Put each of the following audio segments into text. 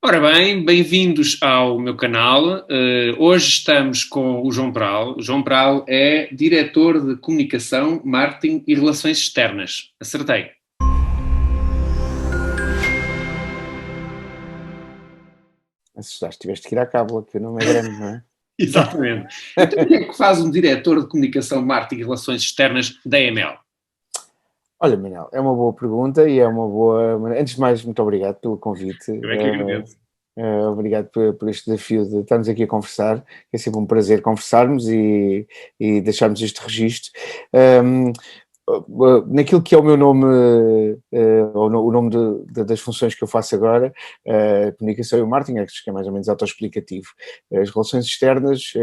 Ora bem, bem-vindos ao meu canal. Hoje estamos com o João Pral. O João Pral é diretor de Comunicação, Marketing e Relações Externas. Acertei. Assustaste, tiveste que ir à cábula, que o nome é grande, não é? Exatamente. Então, o que é que faz um diretor de Comunicação, Marketing e Relações Externas da EML? Olha, Manel, é uma boa pergunta e é uma boa. Antes de mais, muito obrigado pelo convite. Eu é que agradeço. Obrigado por este desafio de estarmos aqui a conversar. É sempre um prazer conversarmos e deixarmos este registro. Um, Naquilo que é o meu nome, o nome das funções que eu faço agora, comunicação e marketing, acho que é mais ou menos autoexplicativo. As relações externas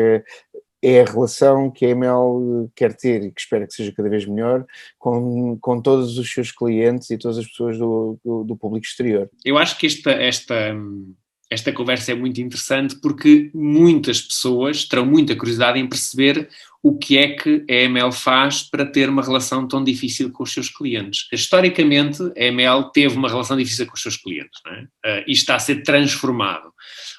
é a relação que a EML quer ter e que espera que seja cada vez melhor com todos os seus clientes e todas as pessoas do público exterior. Eu acho que esta conversa é muito interessante porque muitas pessoas terão muita curiosidade em perceber o que é que a EML faz para ter uma relação tão difícil com os seus clientes. Historicamente, a EML teve uma relação difícil com os seus clientes, não é? E está a ser transformado.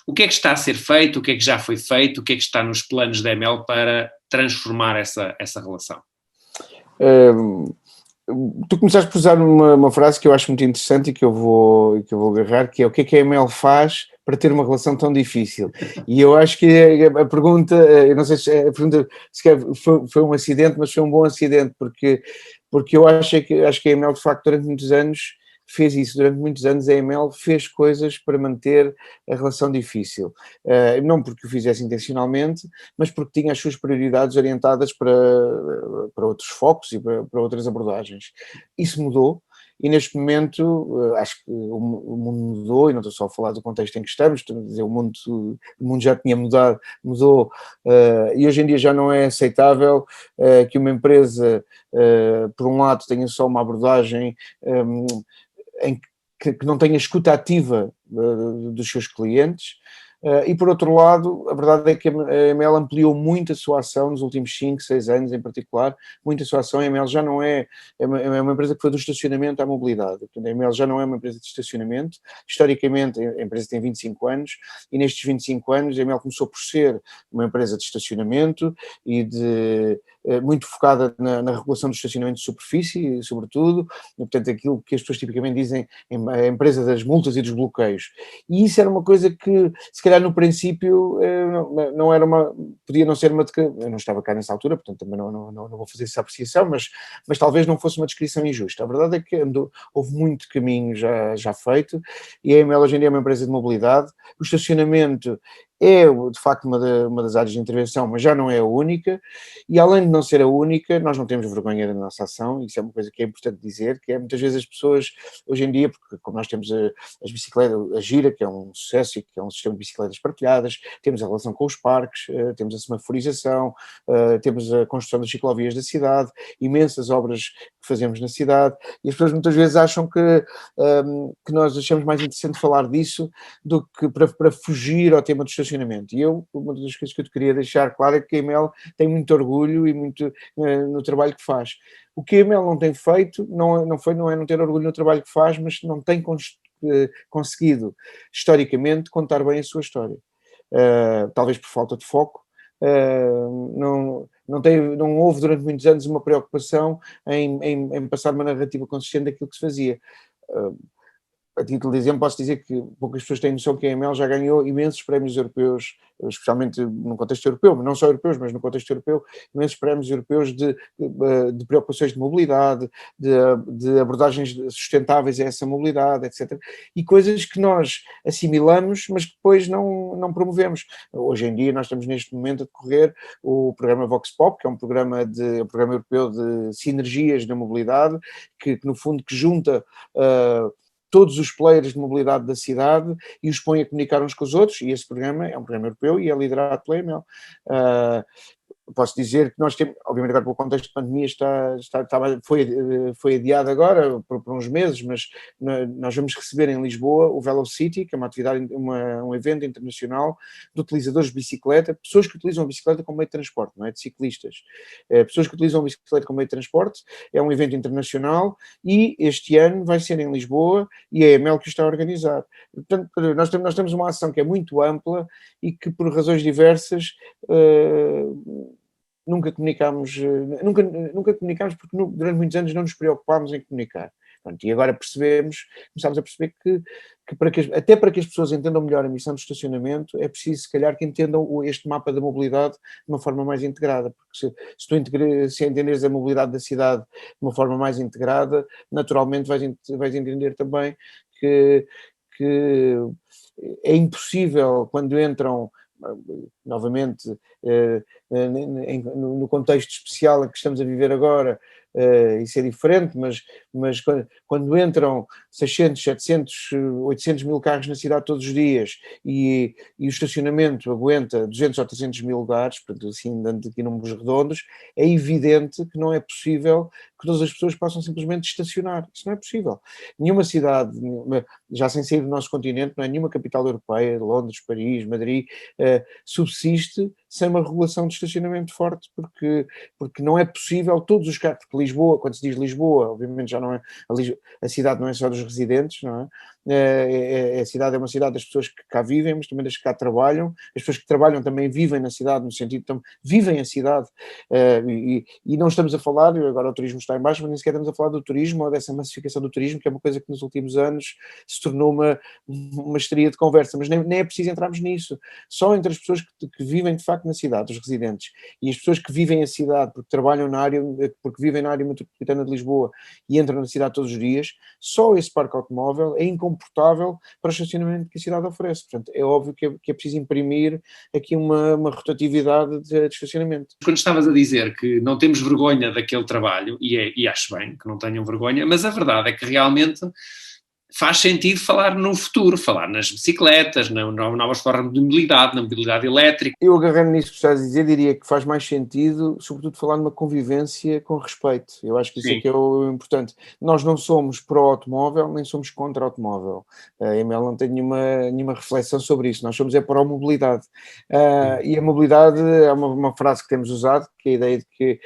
O que é que está a ser feito? O que é que já foi feito? O que é que está nos planos da EML para transformar essa relação? Tu começaste por usar uma frase que eu acho muito interessante e que eu vou agarrar, que é: o que a EML faz para ter uma relação tão difícil? E eu acho que a pergunta, eu não sei se a pergunta sequer foi um acidente, mas foi um bom acidente, porque eu acho que a EML, de facto, durante muitos anos fez isso. Durante muitos anos a EML fez coisas para manter a relação difícil. Não porque o fizesse intencionalmente, mas porque tinha as suas prioridades orientadas para outros focos e para outras abordagens. Isso mudou. E neste momento, acho que o mundo mudou, e não estou só a falar do contexto em que estamos, estou a dizer, o mundo já tinha mudou, e hoje em dia já não é aceitável que uma empresa, por um lado, tenha só uma abordagem que não tenha escuta ativa dos seus clientes. E por outro lado, a verdade é que a EML ampliou muito a sua ação nos últimos 5, 6 anos em particular, muito a sua ação. A EML já não é uma empresa que foi do estacionamento à mobilidade. Portanto, a EML já não é uma empresa de estacionamento. Historicamente, a empresa tem 25 anos e nestes 25 anos a EML começou por ser uma empresa de estacionamento e muito focada na regulação do estacionamento de superfície, sobretudo, e, portanto, aquilo que as pessoas tipicamente dizem, a empresa das multas e dos bloqueios. E isso era uma coisa que, se calhar, no princípio, não era podia não ser uma, eu não estava cá nessa altura, portanto também não vou fazer essa apreciação, mas talvez não fosse uma descrição injusta. A verdade é que houve muito caminho já feito, e a EML hoje em dia é uma empresa de mobilidade. O estacionamento é, de facto, uma das áreas de intervenção, mas já não é a única, e além de não ser a única, nós não temos vergonha da nossa ação. Isso é uma coisa que é importante dizer, que é muitas vezes as pessoas, hoje em dia, porque como nós temos as bicicletas, a Gira, que é um sucesso e que é um sistema de bicicletas partilhadas, temos a relação com os parques, temos a semaforização, temos a construção das ciclovias da cidade, imensas obras que fazemos na cidade, e as pessoas muitas vezes acham que nós achamos mais interessante falar disso do que para fugir ao tema do estacionamento. E uma das coisas que eu te queria deixar claro é que a EML tem muito orgulho e muito no trabalho que faz. O que a EML não tem feito não é não ter orgulho no trabalho que faz, mas não tem conseguido, historicamente, contar bem a sua história. Talvez por falta de foco. Não houve durante muitos anos uma preocupação em passar uma narrativa consistente daquilo que se fazia. A título de exemplo, posso dizer que poucas pessoas têm noção que a EML já ganhou imensos prémios europeus, especialmente no contexto europeu, mas não só europeus, mas no contexto europeu, imensos prémios europeus de preocupações de mobilidade, de abordagens sustentáveis a essa mobilidade, etc. E coisas que nós assimilamos, mas que depois não promovemos. Hoje em dia nós estamos neste momento a decorrer o programa Vox Pop, que é um programa europeu de sinergias da mobilidade, que no fundo que junta todos os players de mobilidade da cidade e os põe a comunicar uns com os outros, e esse programa é um programa europeu e é liderado pela EML. posso dizer que nós temos, obviamente agora pelo contexto de pandemia foi adiado agora por uns meses, mas nós vamos receber em Lisboa o Velocity, que é uma atividade, um evento internacional de utilizadores de bicicleta, pessoas que utilizam a bicicleta como meio de transporte, não é de ciclistas, pessoas que utilizam a bicicleta como meio de transporte, é um evento internacional e este ano vai ser em Lisboa e é a EML que o está a organizar. Portanto, nós temos uma ação que é muito ampla e que por razões diversas nunca comunicámos, nunca comunicámos porque durante muitos anos não nos preocupámos em comunicar. Pronto, e agora começámos a perceber que até para que as pessoas entendam melhor a missão de estacionamento, é preciso, se calhar, que entendam este mapa da mobilidade de uma forma mais integrada, porque se entenderes a mobilidade da cidade de uma forma mais integrada, naturalmente vais entender também que é impossível, quando entram novamente no contexto especial em que estamos a viver agora, isso é diferente, mas quando entram 600, 700, 800 mil carros na cidade todos os dias e o estacionamento aguenta 200 ou 300 mil lugares, portanto assim dando aqui números redondos, é evidente que não é possível que todas as pessoas possam simplesmente estacionar. Isso não é possível. Nenhuma cidade, já sem sair do nosso continente, não é nenhuma capital europeia, Londres, Paris, Madrid, subsiste sem uma regulação de estacionamento forte, porque não é possível todos os carros, porque Lisboa, quando se diz Lisboa, obviamente já não é, a cidade não é só dos residentes, não é? A cidade é uma cidade das pessoas que cá vivem, mas também das que cá trabalham, as pessoas que trabalham também vivem na cidade, no sentido de vivem a cidade, e não estamos a falar, agora o turismo está em baixo, mas nem sequer estamos a falar do turismo ou dessa massificação do turismo, que é uma coisa que nos últimos anos se tornou uma histeria de conversa, mas nem é preciso entrarmos nisso, só entre as pessoas que vivem de facto na cidade, os residentes, e as pessoas que vivem a cidade porque trabalham na área, porque vivem na área metropolitana de Lisboa e entram na cidade todos os dias, só esse parque automóvel é incomportável para o estacionamento que a cidade oferece. Portanto, é óbvio que é preciso imprimir aqui uma rotatividade de estacionamento. Quando estavas a dizer que não temos vergonha daquele trabalho, e acho bem que não tenham vergonha, mas a verdade é que realmente faz sentido falar no futuro, falar nas bicicletas, nas novas formas de mobilidade, na mobilidade elétrica. Eu, agarrando nisso que estás a dizer, diria que faz mais sentido, sobretudo, falar numa convivência com respeito. Eu acho que isso é que é o importante. Nós não somos pró-automóvel, nem somos contra-automóvel. A EML não tem nenhuma reflexão sobre isso. Nós somos pró-mobilidade. E a mobilidade é uma frase que temos usado, que é a ideia de que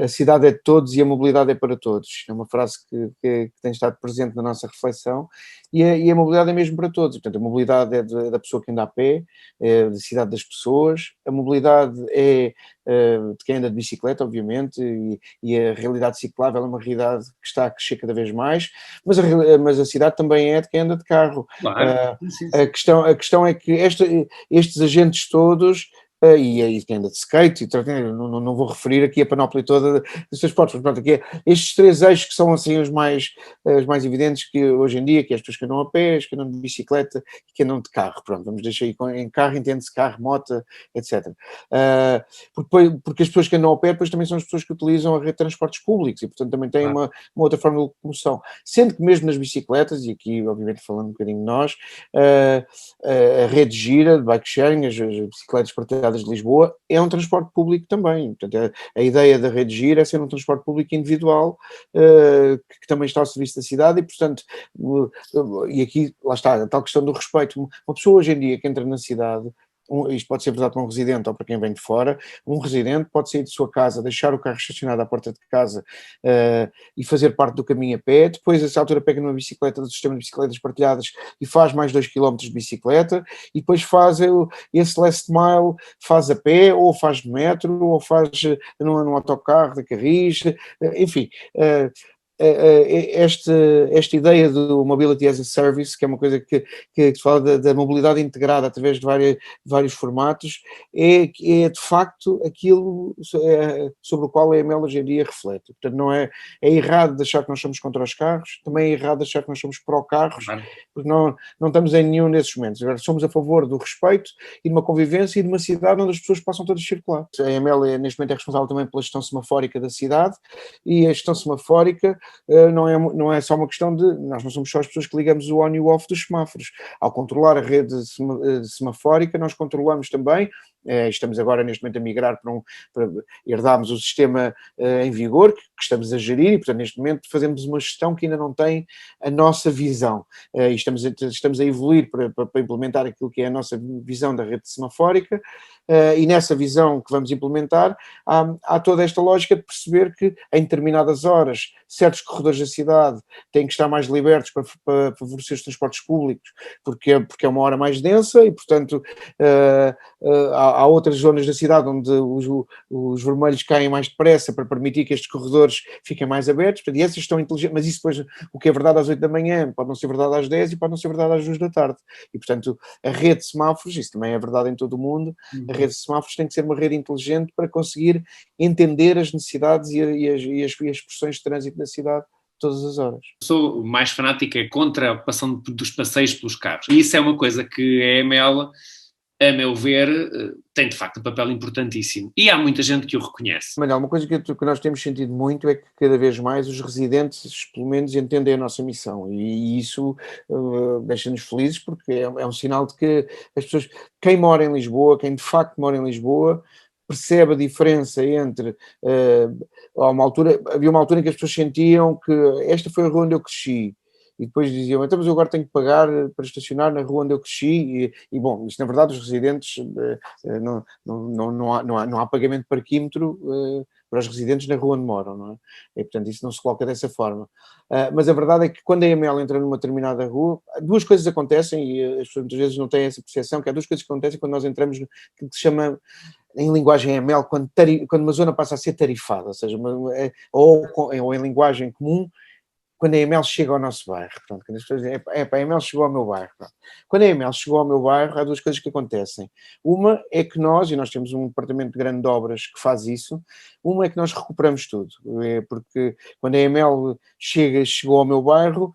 a cidade é de todos e a mobilidade é para todos. É uma frase que tem estado presente na nossa reflexão e a mobilidade é mesmo para todos. Portanto, a mobilidade é da pessoa que anda a pé, é da cidade das pessoas, a mobilidade é de quem anda de bicicleta, obviamente, e a realidade ciclável é uma realidade que está a crescer cada vez mais, mas a cidade também é de quem anda de carro. Claro. A questão é que estes agentes todos e quem anda de skate, não vou referir aqui a panóplia toda dos transportes, mas pronto, aqui estes três eixos que são assim os mais evidentes que hoje em dia, que é as pessoas que andam a pé, as que andam de bicicleta e que andam de carro, pronto, vamos deixar aí em carro, entende-se carro, moto, etc. Porque as pessoas que andam a pé depois também são as pessoas que utilizam a rede de transportes públicos e portanto também têm uma outra forma de locomoção, sendo que mesmo nas bicicletas, e aqui obviamente falando um bocadinho de nós, a rede gira, de bike sharing, as bicicletas partilhadas de Lisboa, é um transporte público também. Portanto, a ideia da rede gira é ser um transporte público individual que também está ao serviço da cidade e, portanto, e aqui, lá está, a tal questão do respeito. Uma pessoa hoje em dia que entra na cidade, isto pode ser verdade para um residente ou para quem vem de fora, um residente pode sair de sua casa, deixar o carro estacionado à porta de casa e fazer parte do caminho a pé, depois a essa altura pega numa bicicleta do sistema de bicicletas partilhadas e faz mais 2 quilómetros de bicicleta e depois faz esse last mile, faz a pé, ou faz de metro, ou faz num autocarro da Carris, enfim... Esta ideia do Mobility as a Service, que é uma coisa que se fala da mobilidade integrada através de vários formatos, é de facto aquilo sobre o qual a EML hoje em dia reflete. Portanto, não é errado de achar que nós somos contra os carros, também é errado de achar que nós somos pró-carros, porque não estamos em nenhum desses momentos. Agora, somos a favor do respeito e de uma convivência e de uma cidade onde as pessoas possam todas circular. A EML neste momento é responsável também pela gestão semafórica da cidade e a gestão semafórica não é só uma questão de, nós não somos só as pessoas que ligamos o on e o off dos semáforos. Ao controlar a rede semafórica, nós controlamos também estamos agora neste momento a migrar para herdarmos o sistema em vigor, que estamos a gerir, e portanto neste momento fazemos uma gestão que ainda não tem a nossa visão, e estamos a evoluir para implementar aquilo que é a nossa visão da rede semafórica, e nessa visão que vamos implementar há toda esta lógica de perceber que em determinadas horas certos corredores da cidade têm que estar mais libertos para favorecer os transportes públicos, porque é uma hora mais densa e, portanto, há outras zonas da cidade onde os vermelhos caem mais depressa para permitir que estes corredores fiquem mais abertos, e essas estão inteligentes, mas isso depois, o que é verdade às 8 da manhã, pode não ser verdade às 10 e pode não ser verdade às 2 da tarde. E, portanto, a rede de semáforos, isso também é verdade em todo o mundo, a rede de semáforos tem que ser uma rede inteligente para conseguir entender as necessidades e as expressões de trânsito da cidade todas as horas. Sou mais fanática contra a ocupação dos passeios pelos carros. E isso é uma coisa que a EML, a meu ver, tem de facto um papel importantíssimo. E há muita gente que o reconhece. Manuel, uma coisa que nós temos sentido muito é que cada vez mais os residentes, pelo menos, entendem a nossa missão. E isso deixa-nos felizes, porque é um sinal de que as pessoas, quem mora em Lisboa, quem de facto mora em Lisboa, percebe a diferença entre, havia uma altura em que as pessoas sentiam que esta foi a rua onde eu cresci, e depois diziam, então mas eu agora tenho que pagar para estacionar na rua onde eu cresci, e bom, isto na verdade os residentes, não há pagamento de parquímetro para os residentes na rua onde moram, não é? E portanto isso não se coloca dessa forma. Mas a verdade é que quando a EML entra numa determinada rua, duas coisas acontecem, e as pessoas muitas vezes não têm essa percepção, que há duas coisas que acontecem quando nós entramos no que se chama, em linguagem EML, quando uma zona passa a ser tarifada, ou seja, ou em linguagem comum, quando a EML chega ao nosso bairro. Pronto, quando as pessoas dizem, a EML chegou ao meu bairro. Pronto. Quando a EML chegou ao meu bairro, há duas coisas que acontecem. Uma é que nós, e nós temos um departamento grande de obras que faz isso, uma é que nós recuperamos tudo, porque quando a EML chegou ao meu bairro,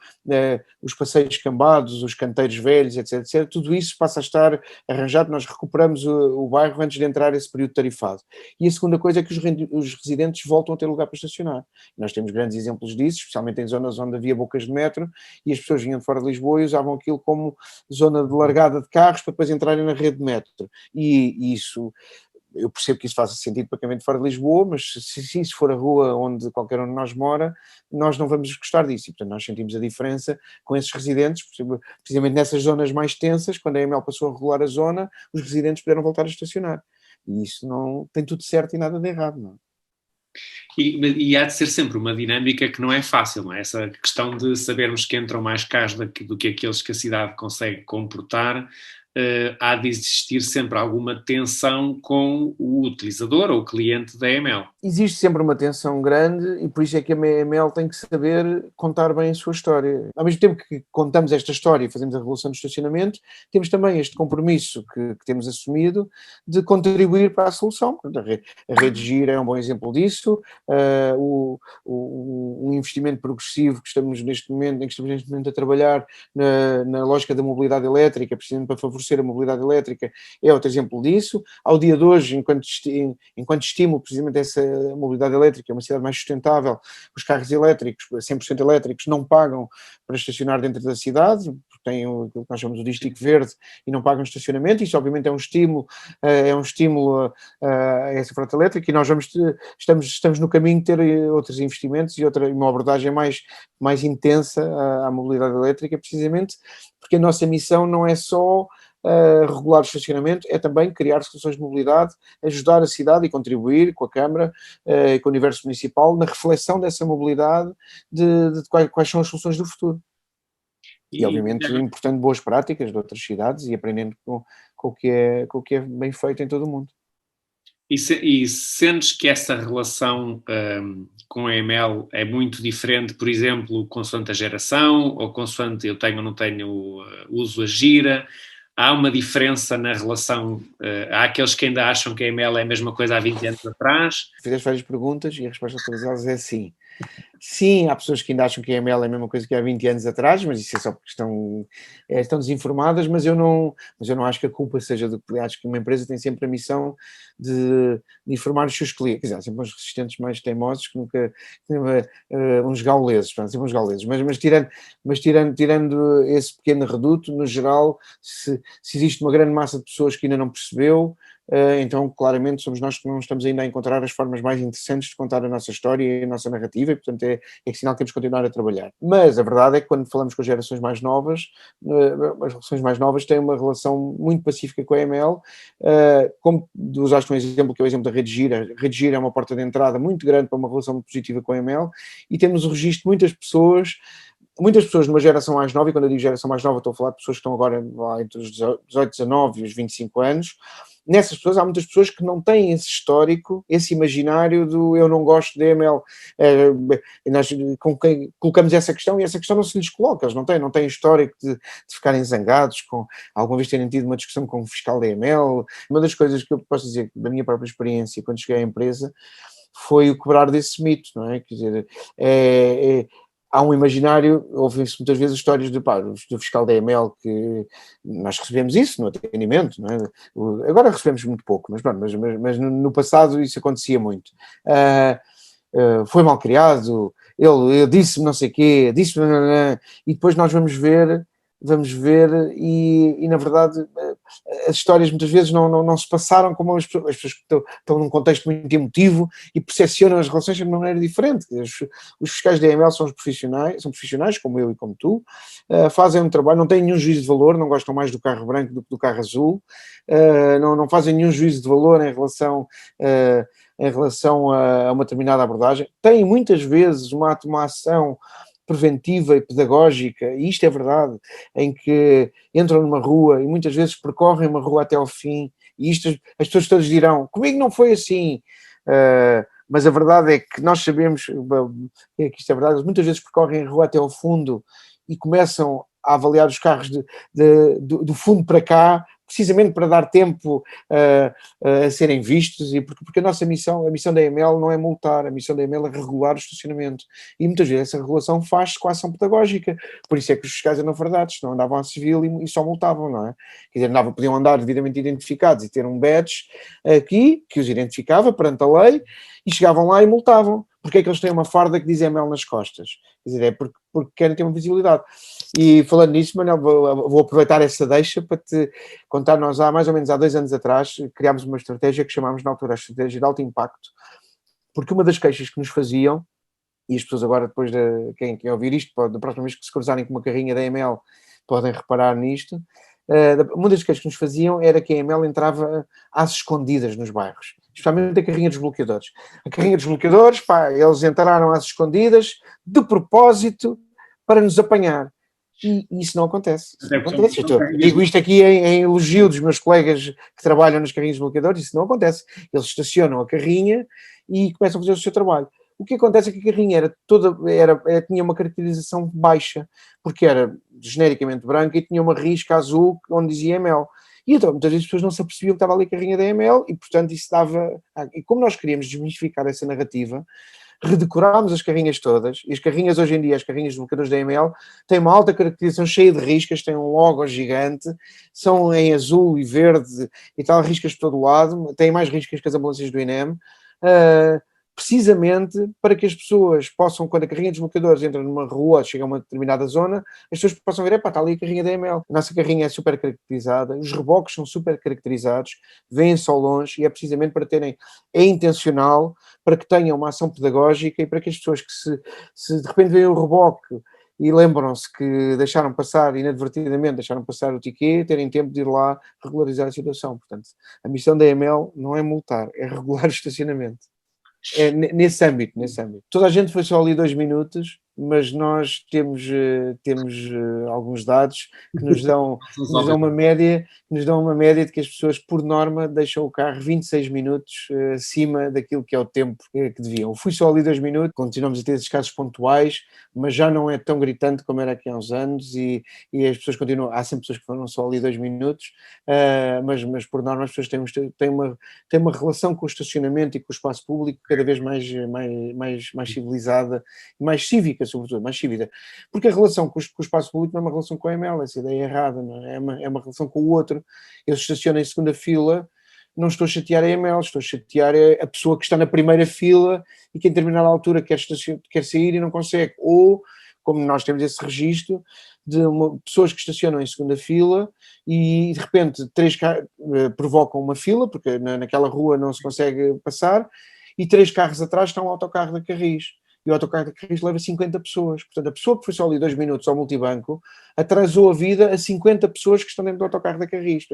os passeios cambados, os canteiros velhos, etc., tudo isso passa a estar arranjado, nós recuperamos o bairro antes de entrar esse período tarifado. E a segunda coisa é que os residentes voltam a ter lugar para estacionar. Nós temos grandes exemplos disso, especialmente em zonas onde havia bocas de metro, e as pessoas vinham de fora de Lisboa e usavam aquilo como zona de largada de carros para depois entrarem na rede de metro. E isso, eu percebo que isso faça sentido para quem vem de fora de Lisboa, mas se isso for a rua onde qualquer um de nós mora, nós não vamos gostar disso. E, portanto, nós sentimos a diferença com esses residentes, precisamente nessas zonas mais tensas, quando a EML passou a regular a zona, os residentes puderam voltar a estacionar. E isso não tem tudo certo e nada de errado, não é? E há de ser sempre uma dinâmica que não é fácil, não é? Essa questão de sabermos que entram mais carros do que aqueles que a cidade consegue comportar, há de existir sempre alguma tensão com o utilizador ou o cliente da EML. Existe sempre uma tensão grande e por isso é que a EML tem que saber contar bem a sua história. Ao mesmo tempo que contamos esta história e fazemos a regulação do estacionamento, temos também este compromisso que temos assumido de contribuir para a solução. A rede Gira é um bom exemplo disso, um investimento progressivo que estamos neste momento a trabalhar na lógica da mobilidade elétrica, precisamente para favorecer a mobilidade elétrica, é outro exemplo disso. Ao dia de hoje, enquanto estímulo precisamente essa mobilidade elétrica, uma cidade mais sustentável, os carros elétricos, 100% elétricos, não pagam para estacionar dentro da cidade, porque têm aquilo que nós chamamos de dístico verde e não pagam estacionamento. Isso obviamente é um estímulo a essa frota elétrica, e nós estamos no caminho de ter outros investimentos e uma abordagem mais intensa à mobilidade elétrica, precisamente porque a nossa missão não é só regular o estacionamento, é também criar soluções de mobilidade, ajudar a cidade e contribuir com a Câmara e com o universo municipal na reflexão dessa mobilidade de quais são as soluções do futuro. E obviamente importando boas práticas de outras cidades e aprendendo com o que é bem feito em todo o mundo. E sentes que essa relação com a EML é muito diferente, por exemplo, consoante a geração, ou consoante eu tenho ou não tenho, uso a Gira? Há uma diferença na relação, há aqueles que ainda acham que a EML é a mesma coisa há 20 anos atrás? Fizeste várias perguntas e a resposta a todas elas é sim. Sim, há pessoas que ainda acham que a EML é a mesma coisa que há 20 anos atrás, mas isso é só porque estão desinformadas, mas eu não acho que a culpa seja acho que uma empresa tem sempre a missão de informar os seus clientes. Quer dizer, há sempre uns resistentes mais teimosos que nunca, uns gauleses, sempre uns gauleses, mas tirando esse pequeno reduto, no geral, se existe uma grande massa de pessoas que ainda não percebeu, então claramente somos nós que não estamos ainda a encontrar as formas mais interessantes de contar a nossa história e a nossa narrativa, e portanto é sinal que temos que continuar a trabalhar. Mas a verdade é que quando falamos com as gerações mais novas, as gerações mais novas têm uma relação muito pacífica com a EML, como usaste um exemplo que é o exemplo da Redigir. A Redigir é uma porta de entrada muito grande para uma relação muito positiva com a EML, e temos o registro de muitas pessoas numa geração mais nova, e quando eu digo geração mais nova estou a falar de pessoas que estão agora lá entre os 18, 19 e os 25 anos. Nessas pessoas há muitas pessoas que não têm esse histórico, esse imaginário do eu não gosto de EML. Nós com quem colocamos essa questão, e essa questão não se lhes coloca, eles não têm histórico de ficarem zangados, com alguma vez terem tido uma discussão com o fiscal da EML. Uma das coisas que eu posso dizer da minha própria experiência quando cheguei à empresa foi o quebrar desse mito, não é? Quer dizer, há um imaginário, ouvem-se muitas vezes histórias do fiscal da EML, que nós recebemos isso no atendimento, não é? Agora recebemos muito pouco, mas no passado isso acontecia muito. Foi mal criado, ele disse-me não sei o quê, disse-me... E depois nós vamos ver e na verdade as histórias muitas vezes não se passaram como as pessoas que estão num contexto muito emotivo e percepcionam as relações de uma maneira diferente. Os fiscais da EML são profissionais como eu e como tu, fazem um trabalho, não têm nenhum juízo de valor, não gostam mais do carro branco do que do carro azul, não fazem nenhum juízo de valor em relação a uma determinada abordagem, têm muitas vezes uma ação preventiva e pedagógica, e isto é verdade, em que entram numa rua e muitas vezes percorrem uma rua até ao fim, e isto as pessoas todas dirão, comigo não foi assim, mas a verdade é que nós sabemos que isto é verdade, muitas vezes percorrem a rua até ao fundo e começam a avaliar os carros do fundo para cá, precisamente para dar tempo a serem vistos, e porque a missão da EML não é multar, a missão da EML é regular o estacionamento, e muitas vezes essa regulação faz-se com a ação pedagógica, por isso é que os fiscais eram fardados, não andavam à civil e só multavam, não é? Quer dizer, podiam andar devidamente identificados e ter um badge aqui, que os identificava perante a lei, e chegavam lá e multavam. Porque é que eles têm uma farda que diz EML nas costas? Quer dizer, é porque querem ter uma visibilidade. E falando nisso, Manuel, vou aproveitar essa deixa para te contar. Nós mais ou menos há 2 anos atrás criámos uma estratégia que chamámos na altura a estratégia de alto impacto, porque uma das queixas que nos faziam, e as pessoas agora depois quem ouvir isto, da próxima vez que se cruzarem com uma carrinha da EML podem reparar nisto, uma das queixas que nos faziam era que a EML entrava às escondidas nos bairros, especialmente a carrinha dos bloqueadores. A carrinha dos bloqueadores, eles entraram às escondidas de propósito para nos apanhar. E isso não acontece. Isso não acontece. Digo isto aqui em elogio dos meus colegas que trabalham nas carrinhas dos bloqueadores, isso não acontece. Eles estacionam a carrinha e começam a fazer o seu trabalho. O que acontece é que a carrinha tinha uma caracterização baixa, porque era genericamente branca e tinha uma risca azul onde dizia EML. E então muitas vezes as pessoas não se apercebiam que estava ali a carrinha da EML e portanto isso dava... E como nós queríamos desmistificar essa narrativa, redecorámos as carrinhas todas, e as carrinhas hoje em dia, as carrinhas de bloqueadores da EML, têm uma alta caracterização cheia de riscas, têm um logo gigante, são em azul e verde e tal, riscas por todo o lado, têm mais riscas que as ambulâncias do INEM, precisamente para que as pessoas possam, quando a carrinha dos bloqueadores entra numa rua, chega a uma determinada zona, as pessoas possam ver, está ali a carrinha da EML. A nossa carrinha é super caracterizada, os reboques são super caracterizados, vêm-se ao longe, e é precisamente para terem, é intencional, para que tenham uma ação pedagógica e para que as pessoas que se de repente veem o reboque e lembram-se que deixaram passar, inadvertidamente deixaram passar o ticket, terem tempo de ir lá regularizar a situação. Portanto, a missão da EML não é multar, é regular o estacionamento. Nesse âmbito. Toda a gente foi só ali 2 minutos, mas nós temos alguns dados que nos dão uma média de que as pessoas, por norma, deixam o carro 26 minutos acima daquilo que é o tempo que deviam. Fui só ali 2 minutos, continuamos a ter esses casos pontuais, mas já não é tão gritante como era aqui há uns anos, e as pessoas continuam, há sempre pessoas que foram só ali 2 minutos, mas por norma as pessoas têm uma relação com o estacionamento e com o espaço público cada vez mais civilizada e mais cívica, sobretudo, mais cívica. Porque a relação com o espaço público não é uma relação com a EML, essa ideia é errada, não é? É uma relação com o outro. Eu estaciono em segunda fila, não estou a chatear a EML, estou a chatear a pessoa que está na primeira fila e que em determinada altura quer sair e não consegue. Ou, como nós temos esse registro, de pessoas que estacionam em segunda fila e de repente provocam uma fila, porque naquela rua não se consegue passar, e 3 carros atrás está um autocarro da Carris. E o autocarro da Carris leva 50 pessoas. Portanto, a pessoa que foi só ali 2 minutos ao multibanco atrasou a vida a 50 pessoas que estão dentro do autocarro da Carris.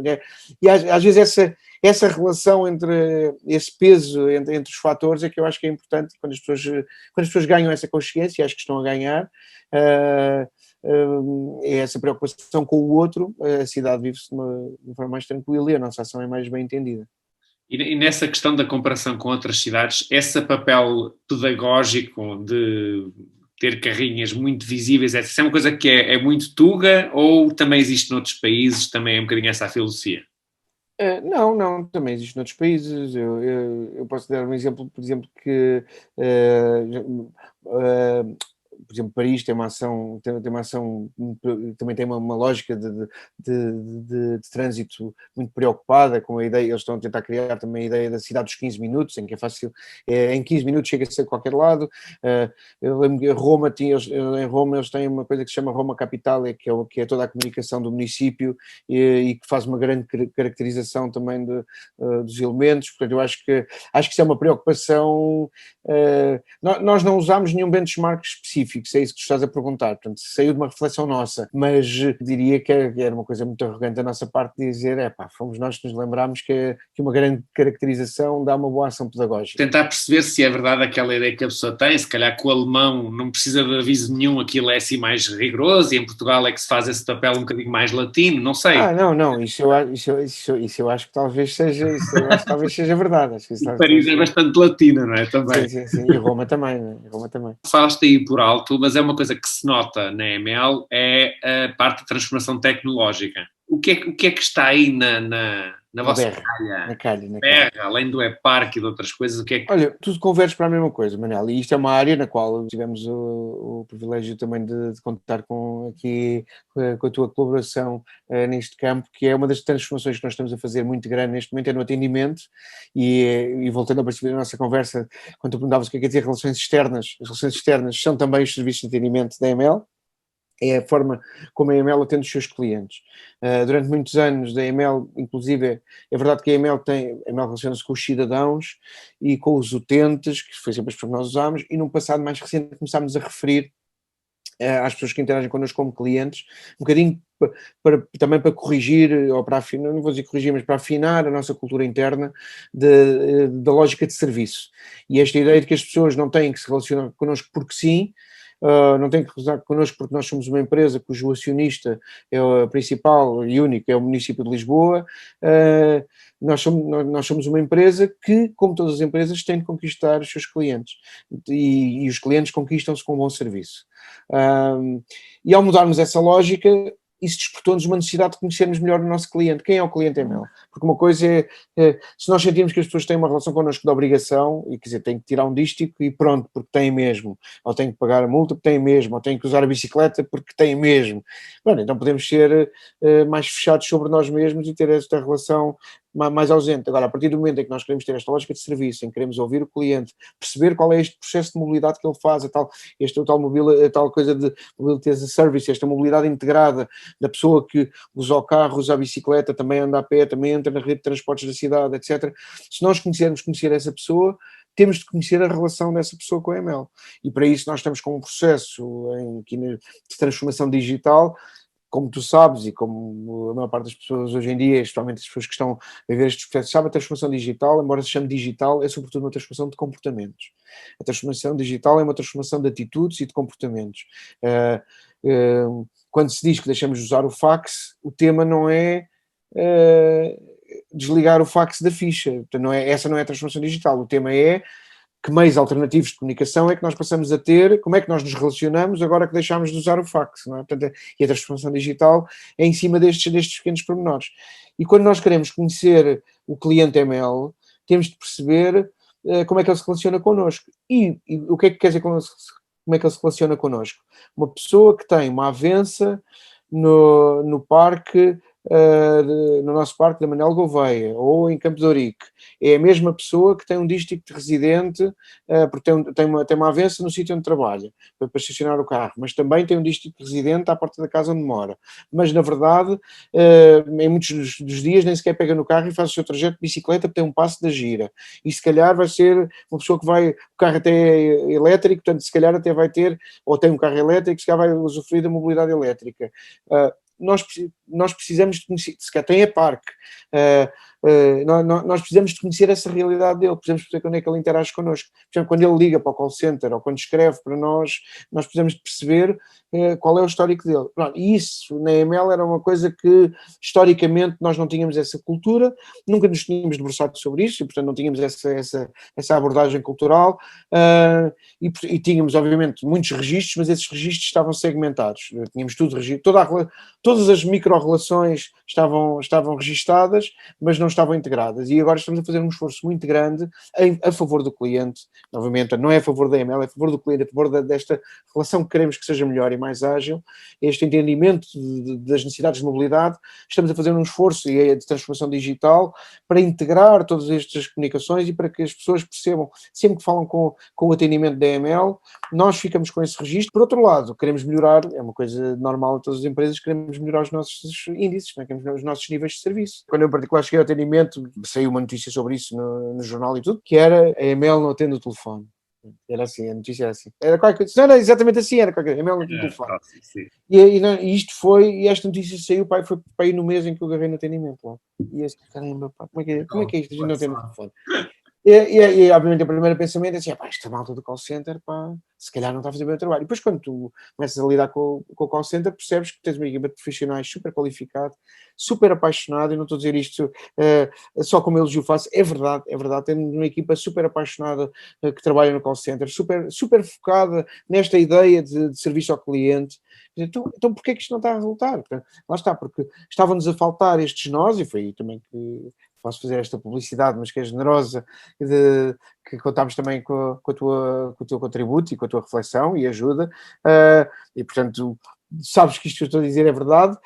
E às vezes essa relação entre esse peso entre os fatores é que eu acho que é importante quando as pessoas ganham essa consciência, e acho que estão a ganhar, é essa preocupação com o outro, a cidade vive-se de uma forma mais tranquila e a nossa ação é mais bem entendida. E nessa questão da comparação com outras cidades, esse papel pedagógico de ter carrinhas muito visíveis, essa é uma coisa que é muito tuga ou também existe noutros países, também é um bocadinho essa a filosofia? Não, também existe noutros países. Eu posso dar um exemplo, por exemplo, que por exemplo, Paris tem uma ação, também tem uma lógica de trânsito muito preocupada com a ideia, eles estão a tentar criar também a ideia da cidade dos 15 minutos, em que é fácil, em 15 minutos chega-se a qualquer lado. Eu lembro que em Roma eles têm uma coisa que se chama Roma Capitale, que é toda a comunicação do município e que faz uma grande caracterização também dos elementos. Portanto, eu acho que isso é uma preocupação. Nós não usámos nenhum benchmark específico, se é isso que tu estás a perguntar, portanto, saiu de uma reflexão nossa, mas diria que era uma coisa muito arrogante da nossa parte de dizer, fomos nós que nos lembrámos que uma grande caracterização dá uma boa ação pedagógica. Tentar perceber se é verdade aquela ideia que a pessoa tem, se calhar que o alemão não precisa de aviso nenhum, aquilo é assim mais rigoroso, e em Portugal é que se faz esse papel um bocadinho mais latino, não sei. Não, isso eu acho que talvez seja verdade. Acho que isso Paris é bastante latina, não é? Também. Sim, e Roma também, né? Roma também. Falaste aí por alto, mas é uma coisa que se nota na EML, é a parte de transformação tecnológica. O que é que está aí na vossa calha, além do e-park e de outras coisas, o que é que... Olha, tudo converge para a mesma coisa, Manel, e isto é uma área na qual tivemos o privilégio também de contar com a tua colaboração neste campo, que é uma das transformações que nós estamos a fazer muito grande neste momento, é no atendimento, e voltando a perceber a nossa conversa, quando tu perguntavas o que é dizer relações externas, as relações externas são também os serviços de atendimento da EML, é a forma como a EML atende os seus clientes. Durante muitos anos da EML, inclusive, é verdade que a EML relaciona-se com os cidadãos e com os utentes, que foi sempre as pessoas que nós usámos, e num passado mais recente começámos a referir às pessoas que interagem connosco como clientes, um bocadinho também para corrigir, ou para afinar, não vou dizer corrigir, mas para afinar a nossa cultura interna da lógica de serviço. E esta ideia de que as pessoas não têm que se relacionar connosco porque sim, não tem que cruzar connosco porque nós somos uma empresa cujo acionista é o principal e único, é o município de Lisboa. Nós somos uma empresa que, como todas as empresas, tem de conquistar os seus clientes e os clientes conquistam-se com um bom serviço. E ao mudarmos essa lógica, isso despertou-nos uma necessidade de conhecermos melhor o nosso cliente. Quem é o cliente EML? Porque uma coisa se nós sentimos que as pessoas têm uma relação connosco de obrigação, e quer dizer, têm que tirar um dístico e pronto, porque têm mesmo, ou têm que pagar a multa porque têm mesmo, ou têm que usar a bicicleta porque têm mesmo. Bom, então podemos ser mais fechados sobre nós mesmos e ter esta relação mais ausente. Agora, a partir do momento em que nós queremos ter esta lógica de serviço, em que queremos ouvir o cliente, perceber qual é este processo de mobilidade que ele faz, a tal coisa de mobility as a service, esta mobilidade integrada da pessoa que usa o carro, usa a bicicleta, também anda a pé, também entra na rede de transportes da cidade, etc. Se nós quisermos conhecer essa pessoa, temos de conhecer a relação dessa pessoa com a EML. E para isso nós estamos com um processo de transformação digital. Como tu sabes, e como a maior parte das pessoas hoje em dia, especialmente as pessoas que estão a ver estes processos, sabe, a transformação digital, embora se chame digital, é sobretudo uma transformação de comportamentos. A transformação digital é uma transformação de atitudes e de comportamentos. Quando se diz que deixamos de usar o fax, o tema não é desligar o fax da ficha. Essa não é a transformação digital. O tema é que meios alternativos de comunicação é que nós passamos a ter, como é que nós nos relacionamos agora que deixámos de usar o fax, não é? Portanto, e a transformação digital é em cima destes pequenos pormenores. E quando nós queremos conhecer o cliente ML, temos de perceber como é que ele se relaciona connosco. E o que é que quer dizer como é que ele se relaciona connosco? Uma pessoa que tem uma avença no parque no nosso parque da Manuel Gouveia ou em Campo de Ourique, é a mesma pessoa que tem um district de residente, porque tem uma avença no sítio onde trabalha, para estacionar o carro, mas também tem um district de residente à porta da casa onde mora. Mas, na verdade, em muitos dos dias nem sequer pega no carro e faz o seu trajeto de bicicleta, porque tem um passo da gira. E se calhar vai ser uma pessoa que vai, o carro até é elétrico, portanto, se calhar até vai ter, ou tem um carro elétrico, se calhar vai usufruir da mobilidade elétrica. Nós precisamos de conhecer, se calhar tem a parque, nós precisamos de conhecer essa realidade dele, precisamos de perceber quando é que ele interage connosco. Por exemplo, quando ele liga para o call center ou quando escreve para nós precisamos de perceber qual é o histórico dele. Pronto, e isso na EML era uma coisa que historicamente nós não tínhamos essa cultura, nunca nos tínhamos debruçado sobre isso e portanto não tínhamos essa abordagem cultural, e tínhamos obviamente muitos registros, mas esses registros estavam segmentados, tínhamos tudo registrado, todas as micro-relações estavam registadas, mas não estavam integradas. E agora estamos a fazer um esforço muito grande a favor do cliente. Novamente, não é a favor da EML, é a favor do cliente, é a favor desta relação que queremos que seja melhor e mais ágil, este entendimento das necessidades de mobilidade. Estamos a fazer um esforço de transformação digital para integrar todas estas comunicações e para que as pessoas percebam, sempre que falam com o atendimento da EML, nós ficamos com esse registro. Por outro lado, queremos melhorar, é uma coisa normal em todas as empresas, queremos melhorar os nossos índices, queremos melhorar os nossos níveis de serviço. Quando eu em particular cheguei ao atendimento, saiu uma notícia sobre isso no jornal e tudo, que era a EML não atende o telefone. Era assim, a notícia era assim. Era qualquer coisa, não era exatamente assim, era qualquer coisa, a EML não atende o telefone. E esta notícia saiu, foi para aí no mês em que eu agarrei no atendimento lá. E assim, caramba, pá, como é que é isto? A gente não atende o telefone. E obviamente o primeiro pensamento é assim, esta malta do call center, pá, se calhar não está a fazer bem o trabalho. E depois quando tu começas a lidar com o call center, percebes que tens uma equipa de profissionais super qualificada, super apaixonada, e não estou a dizer isto só como elogio faço, é verdade, temos uma equipa super apaixonada que trabalha no call center, super focada nesta ideia de serviço ao cliente. Então porquê que isto não está a resultar? Lá está, porque estavam-nos a faltar estes nós, e foi aí também que posso fazer esta publicidade, mas que é generosa, que contamos também com o teu contributo e com a tua reflexão e ajuda, e portanto sabes que isto que eu estou a dizer é verdade,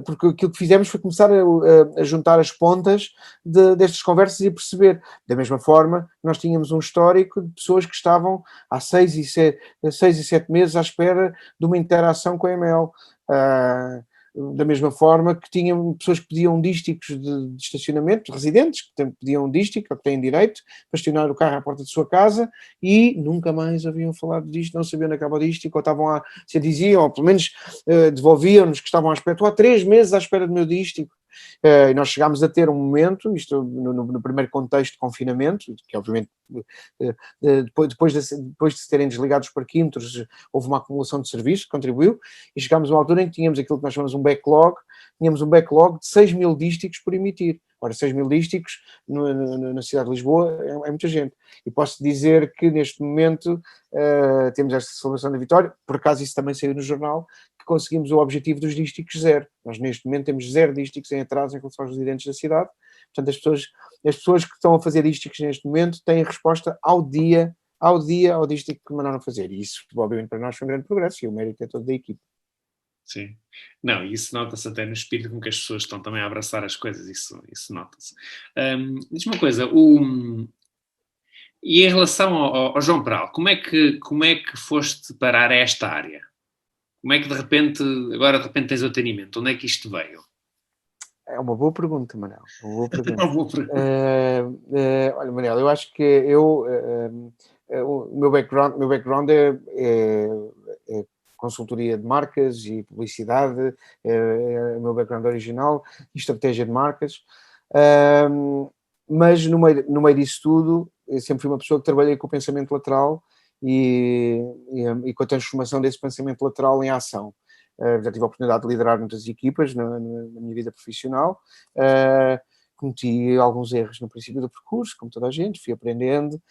porque aquilo que fizemos foi começar a juntar as pontas destas conversas e perceber, da mesma forma, nós tínhamos um histórico de pessoas que estavam há 6 e 7 meses à espera de uma interação com a EML. Da mesma forma que tinham pessoas que pediam dísticos de estacionamento, residentes, que pediam um dístico, ou que têm direito, para estacionar o carro à porta de sua casa, e nunca mais haviam falado disto, não sabiam onde acaba o dístico, ou estavam se diziam, ou pelo menos devolviam-nos que estavam à espera, estou há 3 meses à espera do meu dístico. E nós chegámos a ter um momento, isto no primeiro contexto de confinamento, que obviamente depois de se terem desligado os parquímetros, houve uma acumulação de serviços que contribuiu, e chegámos a uma altura em que tínhamos aquilo que nós chamamos tínhamos um backlog de 6.000 dísticos por emitir. Ora, 6.000 dísticos na cidade de Lisboa é muita gente. E posso dizer que neste momento temos esta celebração da vitória, por acaso isso também saiu no jornal, que conseguimos o objetivo dos dísticos zero. Nós neste momento temos 0 dísticos em atraso em relação aos residentes da cidade. Portanto, as pessoas que estão a fazer dísticos neste momento têm resposta ao dia ao dístico que mandaram fazer. E isso, obviamente, para nós foi um grande progresso e o mérito é todo da equipe. Sim. Não, isso nota-se até no espírito com que as pessoas estão também a abraçar as coisas, isso nota-se. Diz-me uma coisa, e em relação ao João Peral, como é que foste parar a esta área? Como é que agora de repente tens o atendimento? Onde é que isto veio? É uma boa pergunta, Manel. Uma boa pergunta. Uma boa pergunta. Olha, Manel, eu acho que o meu background é consultoria de marcas e publicidade, é o meu background original, e estratégia de marcas, mas no meio disso tudo, eu sempre fui uma pessoa que trabalhei com o pensamento lateral e com a transformação desse pensamento lateral em ação. Já tive a oportunidade de liderar muitas equipas na minha vida profissional, cometi alguns erros no princípio do percurso, como toda a gente, fui aprendendo,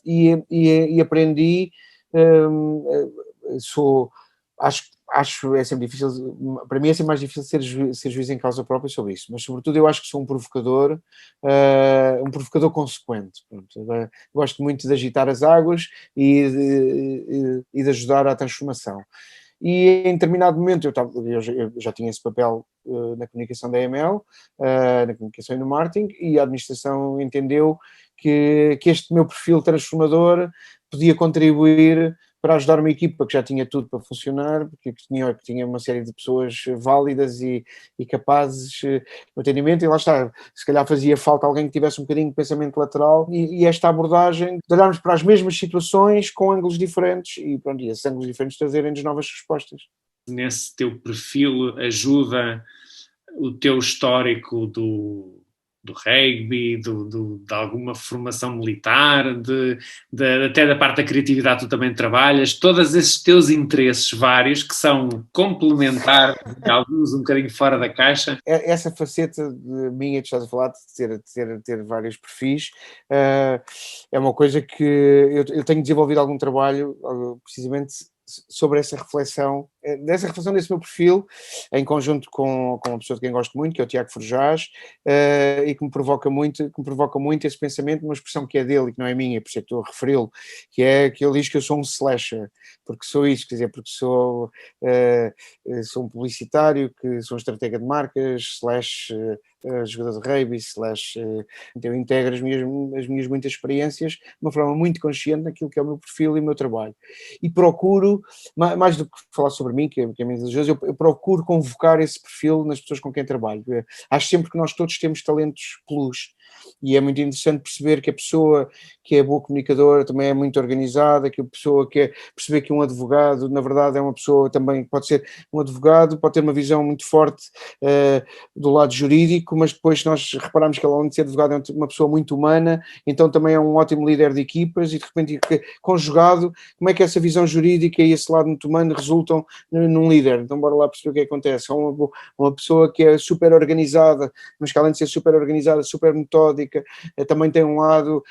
e aprendi, acho é sempre difícil, para mim é sempre mais difícil ser juiz em causa própria sobre isso, mas sobretudo eu acho que sou um provocador consequente. Pronto. Gosto muito de agitar as águas e de ajudar à transformação. e em determinado momento eu já tinha esse papel na comunicação da EML, na comunicação e no marketing, e a administração entendeu que este meu perfil transformador podia contribuir para ajudar uma equipa que já tinha tudo para funcionar, porque tinha uma série de pessoas válidas e capazes no atendimento, e lá está, se calhar fazia falta alguém que tivesse um bocadinho de pensamento lateral, e esta abordagem de olharmos para as mesmas situações com ângulos diferentes, e pronto, e esses ângulos diferentes trazerem-nos novas respostas. Nesse teu perfil ajuda o teu histórico do rugby, de alguma formação militar, até da parte da criatividade tu também trabalhas, todos esses teus interesses vários que são complementares, alguns um bocadinho fora da caixa. Essa faceta de minha, que estás a falar, de ter vários perfis, é uma coisa que eu tenho desenvolvido algum trabalho, precisamente sobre essa reflexão desse meu perfil, em conjunto com uma pessoa de quem gosto muito, que é o Tiago Forjás, e que me provoca muito esse pensamento, uma expressão que é dele e que não é minha, por isso é que estou a referi-lo, que é que ele diz que eu sou um slasher, porque sou isso, quer dizer, porque sou um publicitário, que sou um estratega de marcas, jogador de rugby, eu integro as minhas muitas experiências de uma forma muito consciente naquilo que é o meu perfil e o meu trabalho. E procuro, mais do que falar sobre mim, que é menos religioso, eu procuro convocar esse perfil nas pessoas com quem trabalho. Acho sempre que nós todos temos talentos plus, e é muito interessante perceber que a pessoa que é boa comunicadora também é muito organizada, que a pessoa que perceber que um advogado, na verdade, é uma pessoa também, pode ser um advogado, pode ter uma visão muito forte do lado jurídico, mas depois nós reparamos que ele, além de ser advogado, é uma pessoa muito humana, então também é um ótimo líder de equipas, e de repente, conjugado, como é que essa visão jurídica e esse lado muito humano resultam num líder? Então bora lá perceber o que acontece. É uma pessoa que é super organizada, mas que além de ser super organizada, super metódica, também tem um lado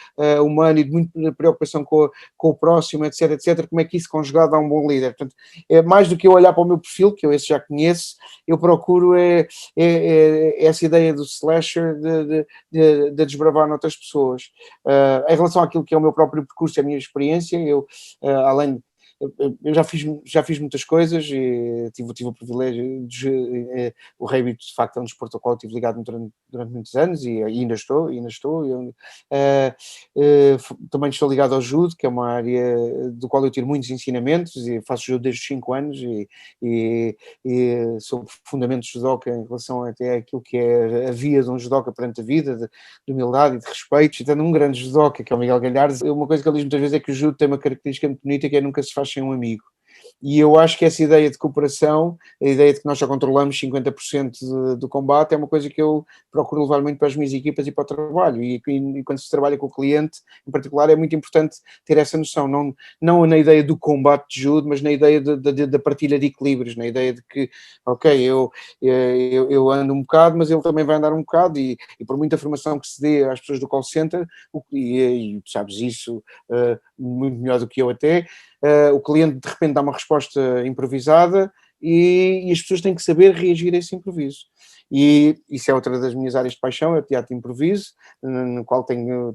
humano e de muita preocupação com o próximo, etc, etc. Como é que isso conjugado dá um bom líder? Portanto, é mais do que eu olhar para o meu perfil, que eu esse já conheço, eu procuro essa ideia do slasher de desbravar noutras pessoas. Em relação àquilo que é o meu próprio percurso, a minha experiência, eu já fiz muitas coisas, e tive o privilégio de o rugby de facto é um desporto ao qual estive ligado durante muitos anos, e ainda estou. Também estou ligado ao judo, que é uma área do qual eu tiro muitos ensinamentos, e faço judo desde os 5 anos, e sou profundamente judoca em relação até àquilo que é a via de um judoca perante a vida, de humildade e de respeito. E tendo um grande judoca, que é o Miguel Galhardo, uma coisa que ele diz muitas vezes é que o judo tem uma característica muito bonita, que é nunca se faz sem um amigo. E eu acho que essa ideia de cooperação, a ideia de que nós já controlamos 50% do combate, é uma coisa que eu procuro levar muito para as minhas equipas e para o trabalho. E quando se trabalha com o cliente, em particular, é muito importante ter essa noção, não na ideia do combate de judo, mas na ideia da partilha de equilíbrios, na ideia de que, ok, eu ando um bocado, mas ele também vai andar um bocado, e por muita formação que se dê às pessoas do call center, e tu sabes isso muito melhor do que eu até, o cliente de repente dá uma resposta improvisada, e as pessoas têm que saber reagir a esse improviso. E isso é outra das minhas áreas de paixão, é o teatro de improviso, no qual tenho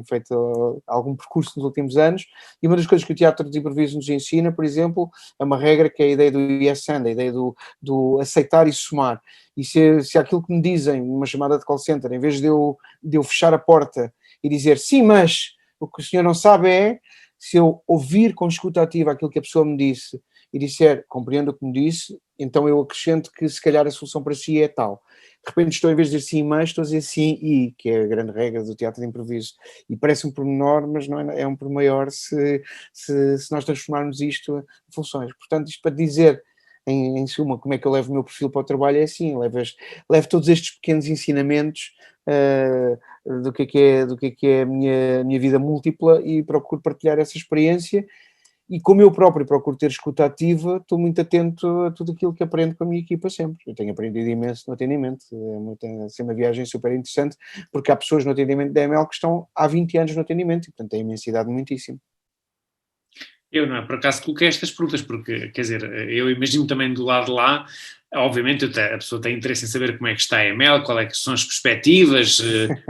feito algum percurso nos últimos anos, e uma das coisas que o teatro de improviso nos ensina, por exemplo, é uma regra que é a ideia do yes and, a ideia do aceitar e somar. E se aquilo que me dizem numa chamada de call center, em vez de eu fechar a porta e dizer sim, mas o que o senhor não sabe é, se eu ouvir com escuta ativa aquilo que a pessoa me disse e disser, compreendo o que me disse, então eu acrescento que se calhar a solução para si é tal. De repente estou, em vez de dizer sim, mas, estou a dizer sim e, que é a grande regra do teatro de improviso. E parece um pormenor, mas não é um por maior se nós transformarmos isto em funções. Portanto, isto para dizer, em suma, como é que eu levo o meu perfil para o trabalho, é assim, levo todos estes pequenos ensinamentos do que é a minha vida múltipla, e procuro partilhar essa experiência, e como eu próprio procuro ter escuta ativa, estou muito atento a tudo aquilo que aprendo com a minha equipa sempre. Eu tenho aprendido imenso no atendimento, tem sido uma viagem super interessante, porque há pessoas no atendimento da EML que estão há 20 anos no atendimento, e portanto tem imensidade muitíssimo. Eu, não é por acaso, coloquei estas perguntas, porque, quer dizer, eu imagino também do lado de lá, Obviamente a pessoa tem interesse em saber como é que está a EML, qual é que são as perspectivas,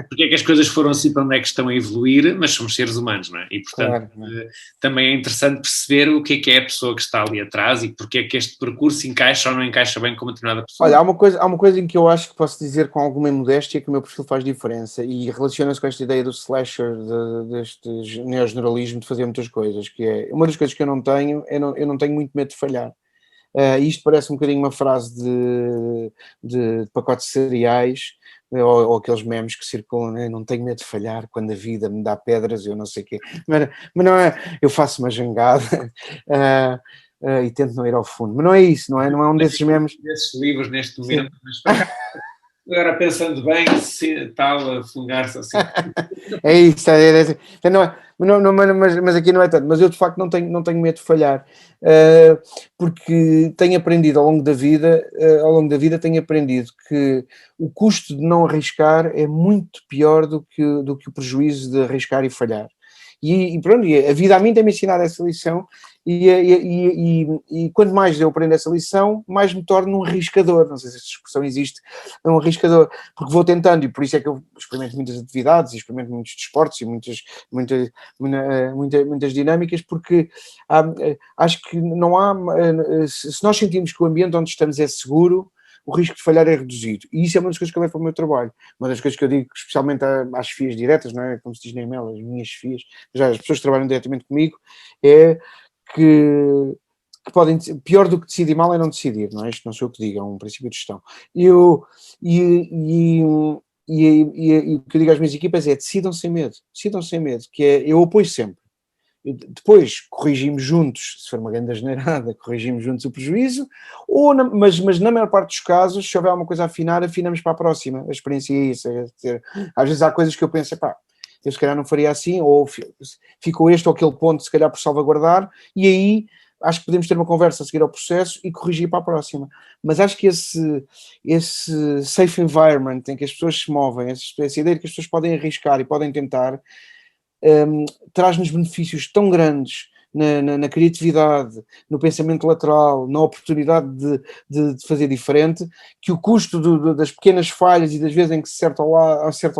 porque é que as coisas foram assim, para onde é que estão a evoluir, mas somos seres humanos, não é? E, portanto, Claro, não é? também é interessante perceber o que é a pessoa que está ali atrás e porque é que este percurso encaixa ou não encaixa bem com uma determinada Olha, pessoa. há uma coisa em que eu acho que posso dizer com alguma modéstia que o meu perfil faz diferença e relaciona-se com esta ideia do slasher, deste neogeneralismo de fazer muitas coisas, que é uma das coisas que eu não tenho, eu não tenho muito medo de falhar. Isto parece um bocadinho uma frase de pacotes de cereais, ou aqueles memes que circulam, né? Não tenho medo de falhar quando a vida me dá pedras, eu não sei o quê. Mas não é, eu faço uma jangada e tento não ir ao fundo. Mas não é isso, não é? Não é um desses memes. Desses livros neste Sim. momento, mas por acaso, agora pensando bem, se tal a fungar-se assim. É isso, assim. Não é, mas aqui não é tanto. Mas eu de facto não tenho medo de falhar, porque tenho aprendido ao longo da vida tenho aprendido que o custo de não arriscar é muito pior do que o prejuízo de arriscar e falhar. E pronto, a vida a mim tem-me ensinado essa lição, e quanto mais eu aprendo essa lição, mais me torno um arriscador. Não sei se esta expressão existe, um arriscador, porque vou tentando, e por isso é que eu experimento muitas atividades, e experimento muitos desportos e muitas dinâmicas, porque acho que não há, se nós sentimos que o ambiente onde estamos é seguro, o risco de falhar é reduzido. E isso é uma das coisas que eu levo para o meu trabalho. Uma das coisas que eu digo, especialmente às chefias diretas, não é? Como se diz na e-mail, as minhas chefias, já as pessoas que trabalham diretamente comigo, é que podem, pior do que decidir mal é não decidir, não é? Isto não sou eu que digo, é um princípio de gestão. Eu, e, e, e o que eu digo às minhas equipas é decidam sem medo, que é, eu apoio sempre. Depois corrigimos juntos, se for uma grande asneirada, corrigimos juntos o prejuízo, mas na maior parte dos casos, se houver alguma coisa a afinar, afinamos para a próxima. A experiência é isso. É dizer, às vezes há coisas que eu penso, pá, eu se calhar não faria assim, ou ficou este ou aquele ponto, se calhar por salvaguardar, e aí acho que podemos ter uma conversa a seguir ao processo e corrigir para a próxima. Mas acho que esse safe environment em que as pessoas se movem, essa ideia de que as pessoas podem arriscar e podem tentar, traz-nos benefícios tão grandes na criatividade, no pensamento lateral, na oportunidade de fazer diferente, que o custo das pequenas falhas e das vezes em que se acerta ao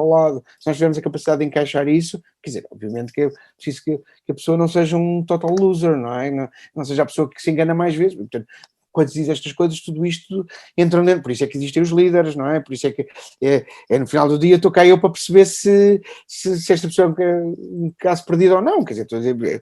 lado, se nós tivermos a capacidade de encaixar isso, quer dizer, obviamente que é preciso que a pessoa não seja um total loser, não é? Não seja a pessoa que se engana mais vezes. Portanto, quando se diz estas coisas, tudo isto entra dentro, por isso é que existem os líderes, não é? Por isso é que no final do dia estou cá eu para perceber se esta pessoa é um caso perdido ou não, quer dizer, estou a dizer,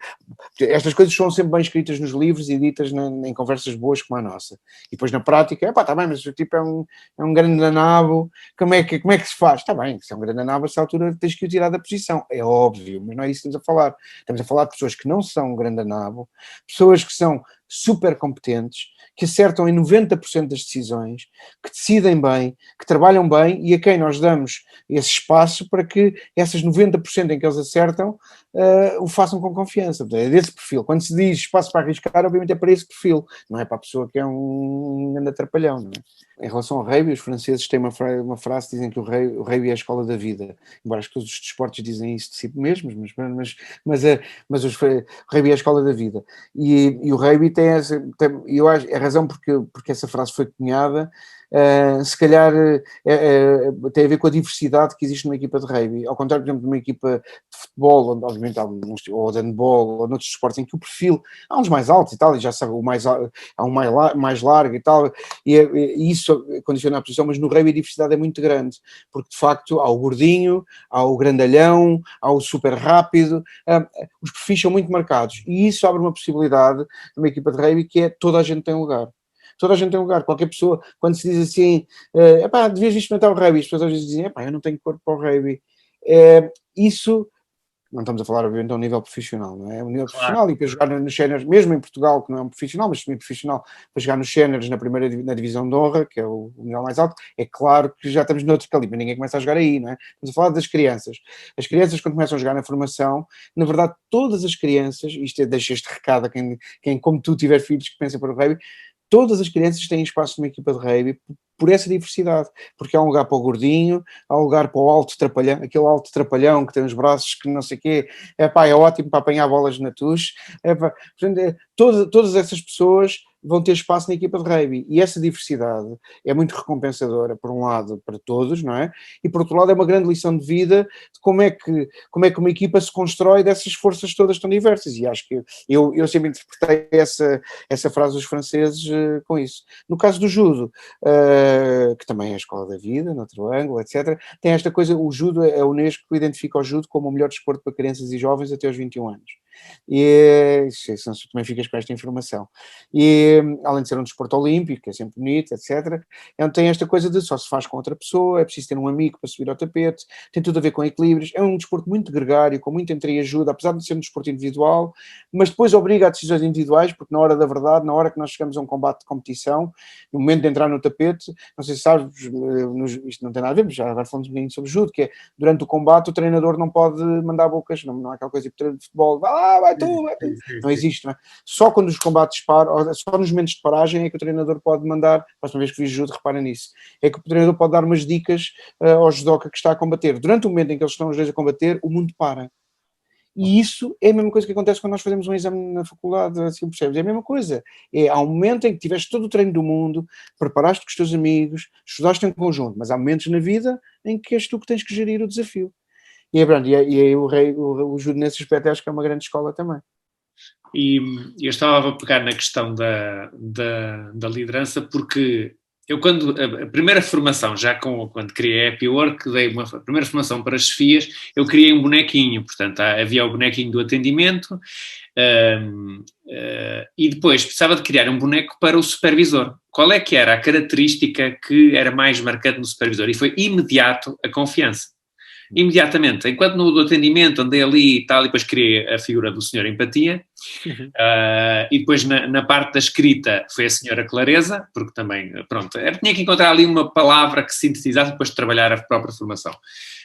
estas coisas são sempre bem escritas nos livros e ditas em conversas boas como a nossa, e depois na prática, está bem, mas o tipo é um grande danabo, como é que se faz? Está bem, se é um grande danabo, a essa altura tens que o tirar da posição, é óbvio, mas não é isso que estamos a falar de pessoas que não são um grande danabo, pessoas que são super competentes, que acertam em 90% das decisões, que decidem bem, que trabalham bem e a quem nós damos esse espaço para que essas 90% em que eles acertam o façam com confiança. É desse perfil. Quando se diz espaço para arriscar, obviamente é para esse perfil, não é para a pessoa que é um grande atrapalhão. Não é? Em relação ao rugby, os franceses têm uma frase, dizem que o rugby é a escola da vida, embora as todos os desportos dizem isso de si mesmos, mas o rugby é a escola da vida. E o rugby eu acho, a razão porque essa frase foi cunhada, se calhar tem a ver com a diversidade que existe numa equipa de rugby, ao contrário, por exemplo, de uma equipa de futebol, onde obviamente ou de handball, ou noutros esportes, em que o perfil, há uns mais altos e tal, e já sabe, há um mais largo e tal, e isso condiciona a posição, mas no rugby a diversidade é muito grande, porque de facto há o gordinho, há o grandalhão, há o super rápido, os perfis são muito marcados, e isso abre uma possibilidade numa equipa de rugby que é toda a gente tem lugar. Toda a gente tem lugar, qualquer pessoa, quando se diz assim, devias experimentar o rugby, as pessoas às vezes dizem, eu não tenho corpo para o rugby. Isso, não estamos a falar obviamente a um nível profissional, não é? Um nível profissional, e para jogar nos séniores, mesmo em Portugal, que não é um profissional, mas semi-profissional, para jogar nos séniores na divisão de honra, que é o nível mais alto, é claro que já estamos noutro calibre, ninguém começa a jogar aí, não é? Estamos a falar das crianças. As crianças, quando começam a jogar na formação, na verdade, todas as crianças, deixa este recado a quem como tu tiver filhos que pensem para o rugby, todas as crianças têm espaço numa equipa de rugby por essa diversidade, porque há um lugar para o gordinho, há um lugar para o alto trapalhão, aquele alto trapalhão que tem os braços que não sei o quê, é ótimo para apanhar bolas na tuche, portanto, todas essas pessoas vão ter espaço na equipa de rugby. E essa diversidade é muito recompensadora, por um lado, para todos, não é? E por outro lado, é uma grande lição de vida de como é que uma equipa se constrói dessas forças todas tão diversas. E acho que eu sempre interpretei essa frase dos franceses com isso. No caso do judo, que também é a escola da vida, no outro ângulo, etc., tem esta coisa, o judo, a Unesco identifica o judo como o melhor desporto para crianças e jovens até aos 21 anos. E se não, também ficas com esta informação. E além de ser um desporto olímpico, que é sempre bonito, etc., então tem esta coisa de só se faz com outra pessoa, é preciso ter um amigo para subir ao tapete, tem tudo a ver com equilíbrios, é um desporto muito gregário, com muita entreajuda, apesar de ser um desporto individual, mas depois obriga a decisões individuais, porque na hora da verdade, na hora que nós chegamos a um combate de competição, no momento de entrar no tapete, não sei se sabes, isto não tem nada a ver, mas já agora falamos um bocadinho sobre judo, que é, durante o combate o treinador não pode mandar bocas, não é aquela coisa tipo treino de futebol, vai lá, vai tu, vai tu. Não existe, não é? Só quando os combates param, só nos momentos de paragem é que o treinador pode mandar, a próxima vez que vi judo, reparem nisso, é que o treinador pode dar umas dicas ao judoca que está a combater. Durante o momento em que eles estão os dois a combater, o mundo para. E isso é a mesma coisa que acontece quando nós fazemos um exame na faculdade, assim percebes? É a mesma coisa. Há um momento em que tiveste todo o treino do mundo, preparaste com os teus amigos, estudaste em conjunto, mas há momentos na vida em que és tu que tens que gerir o desafio. E aí o judo nesse aspecto acho que é uma grande escola também. E eu estava a pegar na questão da liderança porque eu quando, a primeira formação, já quando criei a Happy Work, dei uma primeira formação para as chefias, eu criei um bonequinho, portanto havia o bonequinho do atendimento e depois precisava de criar um boneco para o supervisor. Qual é que era a característica que era mais marcante no supervisor? E foi imediato a confiança. Imediatamente, enquanto no atendimento andei ali e tal, e depois criei a figura do senhor Empatia, e depois na parte da escrita foi a senhora Clareza, porque também, pronto, tinha que encontrar ali uma palavra que sintetizasse depois de trabalhar a própria formação.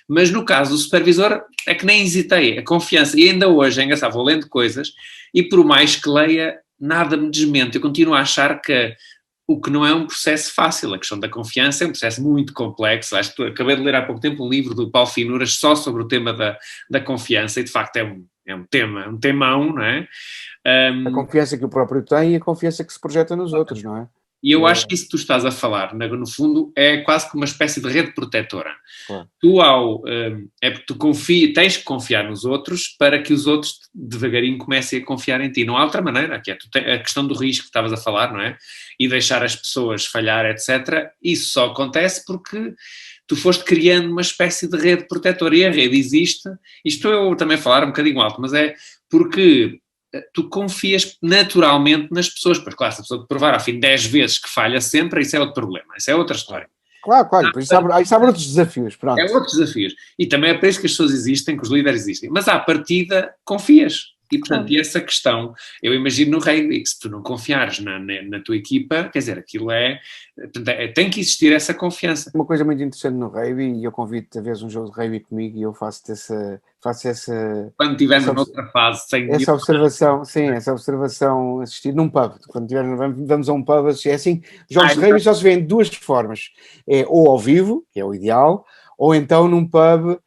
Mas no caso do supervisor, é que nem hesitei, a confiança, e ainda hoje, é engraçado, vou lendo coisas, e por mais que leia, nada me desmente, eu continuo a achar que o que não é um processo fácil, a questão da confiança é um processo muito complexo. Acho que acabei de ler há pouco tempo um livro do Paulo Finuras só sobre o tema da confiança e de facto é um temão, não é? A confiança que o próprio tem e a confiança que se projeta nos outros, não é? E eu acho que isso que tu estás a falar, no fundo, é quase que uma espécie de rede protetora. Claro. É porque tu tens que confiar nos outros para que os outros devagarinho comecem a confiar em ti. Não há outra maneira, que é a questão do risco que estavas a falar, não é? E deixar as pessoas falhar, etc. Isso só acontece porque tu foste criando uma espécie de rede protetora e a rede existe. Isto eu também falar um bocadinho alto, mas é porque tu confias naturalmente nas pessoas, pois claro, se a pessoa te provar ao fim de 10 vezes que falha sempre, isso é outro problema, isso é outra história. Claro, por isso abre outros desafios, pronto. É outros desafios. E também é para isso que as pessoas existem, que os líderes existem. Mas à partida, confias. E, portanto, essa questão, eu imagino no rugby, que se tu não confiares na tua equipa, quer dizer, aquilo tem que existir essa confiança. Uma coisa muito interessante no rugby, e eu convido-te a ver um jogo de rugby comigo e eu faço essa quando estivermos noutra fase, essa observação assistir num pub, quando vamos a um pub, é assim, jogos de rugby só se vê em duas formas, é ou ao vivo, que é o ideal, ou então num pub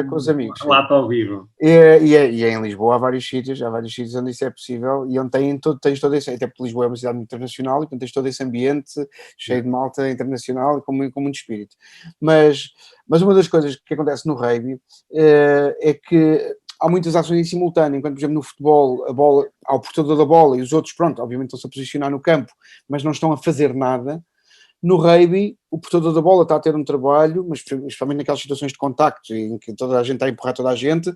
com os amigos. Relato ao vivo. E em Lisboa há vários sítios onde isso é possível e onde tens todo esse, até porque Lisboa é uma cidade internacional e portanto tens todo esse ambiente cheio de malta internacional e com muito espírito. Mas uma das coisas que acontece no rugby é que há muitas ações em simultâneo, enquanto, por exemplo, no futebol, a bola, há o portador da bola e os outros, pronto, obviamente estão-se a posicionar no campo, mas não estão a fazer nada. No rugby, o portador da bola está a ter um trabalho, mas principalmente naquelas situações de contacto em que toda a gente está a empurrar toda a gente,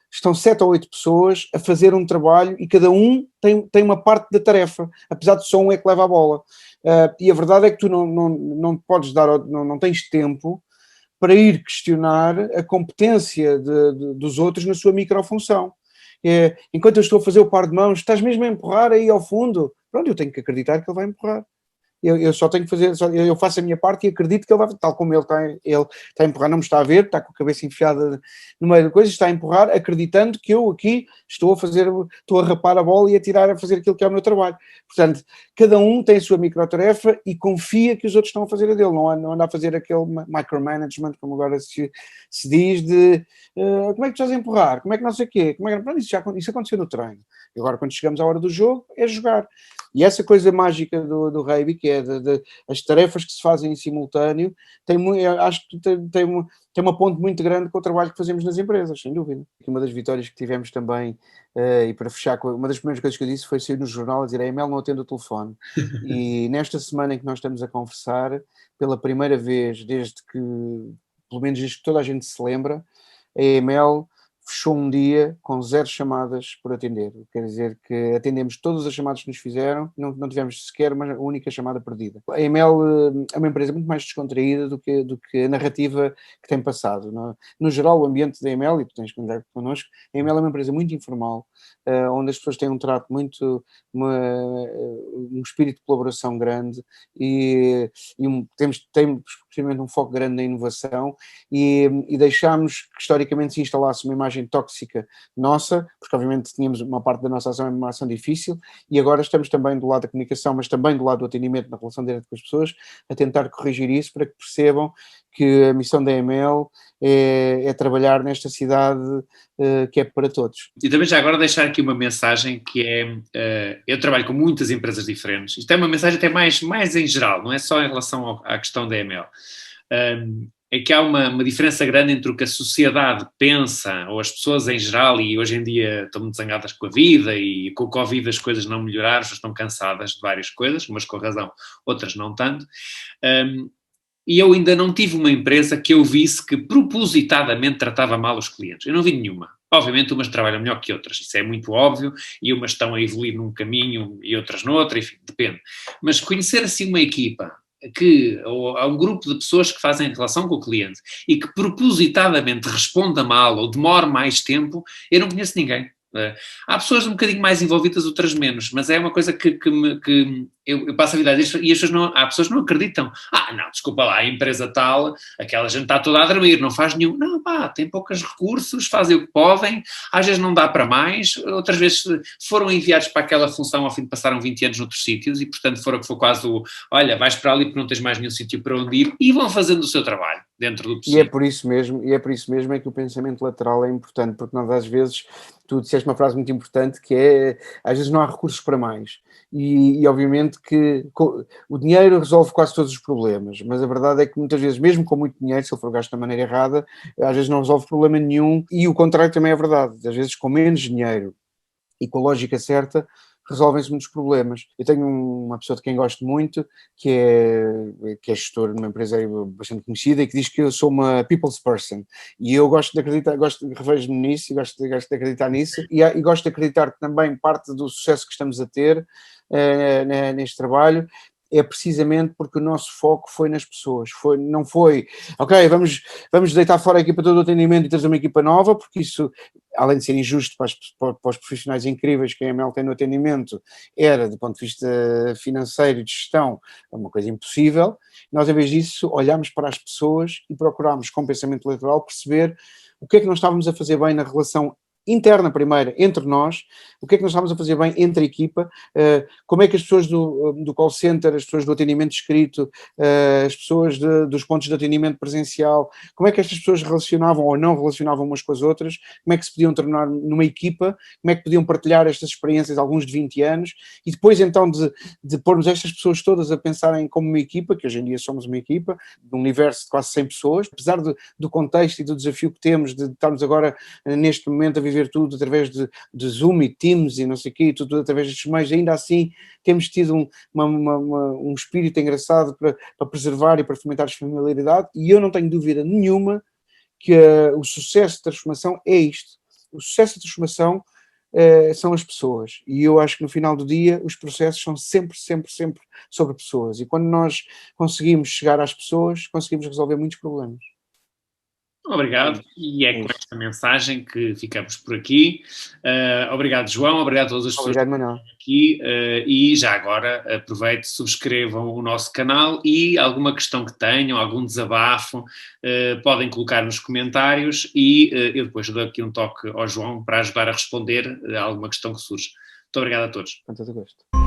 estão 7 ou 8 pessoas a fazer um trabalho e cada um tem uma parte da tarefa, apesar de só um é que leva a bola. E a verdade é que tu não podes não tens tempo para ir questionar a competência dos outros na sua microfunção. Enquanto eu estou a fazer o par de mãos, estás mesmo a empurrar aí ao fundo? Pronto, eu tenho que acreditar que ele vai empurrar. Eu só tenho que fazer, eu faço a minha parte e acredito que ele vai, tal como ele está a empurrar, não me está a ver, está com a cabeça enfiada no meio da coisa, está a empurrar, acreditando que eu aqui estou a rapar a bola e a fazer aquilo que é o meu trabalho. Portanto, cada um tem a sua microtarefa e confia que os outros estão a fazer a dele, não anda a fazer aquele micromanagement, como agora se diz, de como é que tu estás a empurrar, como é que não sei o quê, isso aconteceu no treino. Agora, quando chegamos à hora do jogo, é jogar. E essa coisa mágica do rugby, que é as tarefas que se fazem em simultâneo, acho que tem uma ponte muito grande com o trabalho que fazemos nas empresas, sem dúvida. Uma das vitórias que tivemos também, e para fechar, uma das primeiras coisas que eu disse foi sair no jornal a dizer: a EML não atende o telefone. E nesta semana em que nós estamos a conversar, pela primeira vez, pelo menos desde que toda a gente se lembra, a EML fechou um dia com 0 chamadas por atender. Quer dizer que atendemos todas as chamadas que nos fizeram, não tivemos sequer uma única chamada perdida. A EML é uma empresa muito mais descontraída do que a narrativa que tem passado. No geral, o ambiente da EML, e tu tens que andar connosco, a EML é uma empresa muito informal, onde as pessoas têm um trato um espírito de colaboração grande temos precisamente um foco grande na inovação e deixámos que historicamente se instalasse uma imagem tóxica nossa, porque obviamente tínhamos uma parte da nossa ação, é uma ação difícil, e agora estamos também do lado da comunicação, mas também do lado do atendimento, na relação direta com as pessoas, a tentar corrigir isso para que percebam que a missão da EML é trabalhar nesta cidade que é para todos. E também já agora deixar aqui uma mensagem que é, eu trabalho com muitas empresas diferentes, isto é uma mensagem até mais em geral, não é só em relação à questão da EML. É que há uma diferença grande entre o que a sociedade pensa, ou as pessoas em geral, e hoje em dia estão muito zangadas com a vida, e com o Covid as coisas não melhoraram, as pessoas estão cansadas de várias coisas, umas com razão, outras não tanto. E eu ainda não tive uma empresa que eu visse que propositadamente tratava mal os clientes. Eu não vi nenhuma. Obviamente umas trabalham melhor que outras, isso é muito óbvio, e umas estão a evoluir num caminho e outras no outro, enfim, depende. Mas conhecer assim uma equipa, ou há um grupo de pessoas que fazem relação com o cliente e que propositadamente responda mal ou demore mais tempo, eu não conheço ninguém. Há pessoas um bocadinho mais envolvidas, outras menos, mas é uma coisa que eu passo a vida a dizer, e há pessoas que não acreditam. Não, desculpa lá, a empresa tal, aquela gente está toda a dormir, não faz nenhum. Não, tem poucos recursos, fazem o que podem, às vezes não dá para mais, outras vezes foram enviados para aquela função ao fim de passaram 20 anos noutros sítios e, portanto, foi quase olha, vais para ali porque não tens mais nenhum sítio para onde ir, e vão fazendo o seu trabalho, dentro do possível. E é por isso mesmo que o pensamento lateral é importante, porque nós às vezes, tu disseste uma frase muito importante que é, às vezes não há recursos para mais, e obviamente que o dinheiro resolve quase todos os problemas, mas a verdade é que muitas vezes, mesmo com muito dinheiro, se ele for gasto da maneira errada, às vezes não resolve problema nenhum, e o contrário também é verdade, às vezes com menos dinheiro e com a lógica certa, resolvem-se muitos problemas. Eu tenho uma pessoa de quem gosto muito, que é gestor numa empresa bastante conhecida e que diz que eu sou uma people's person. E eu gosto de acreditar, revejo-me nisso e gosto de acreditar nisso e gosto de acreditar que também parte do sucesso que estamos a ter neste trabalho é precisamente porque o nosso foco foi nas pessoas, não foi, ok, vamos deitar fora a equipa todo o atendimento e trazer uma equipa nova, porque isso, além de ser injusto para os profissionais incríveis que a EML tem no atendimento, era, do ponto de vista financeiro e de gestão, uma coisa impossível. Nós, em vez disso, olhámos para as pessoas e procurámos, com pensamento lateral, perceber o que é que nós estávamos a fazer bem na relação interna primeiro, entre nós, o que é que nós estamos a fazer bem entre a equipa, como é que as pessoas do call center, as pessoas do atendimento escrito, as pessoas dos pontos de atendimento presencial, como é que estas pessoas relacionavam ou não relacionavam umas com as outras, como é que se podiam tornar numa equipa, como é que podiam partilhar estas experiências, alguns de 20 anos, e depois então de pormos estas pessoas todas a pensarem como uma equipa, que hoje em dia somos uma equipa, de um universo de quase 100 pessoas, apesar do contexto e do desafio que temos de estarmos agora neste momento a viver tudo através de Zoom e Teams e não sei o quê, tudo através destes meios, ainda assim temos tido um espírito engraçado para preservar e para fomentar a familiaridade, e eu não tenho dúvida nenhuma que o sucesso de transformação é isto. O sucesso de transformação são as pessoas, e eu acho que no final do dia os processos são sempre sobre pessoas, e quando nós conseguimos chegar às pessoas, conseguimos resolver muitos problemas. Obrigado, e é com esta mensagem que ficamos por aqui. Obrigado, João, obrigado a todas as pessoas que estão aqui, e já agora aproveito, subscrevam o nosso canal e alguma questão que tenham, algum desabafo, podem colocar nos comentários e eu depois dou aqui um toque ao João para ajudar a responder a alguma questão que surge. Muito obrigado a todos. Com todo o gosto.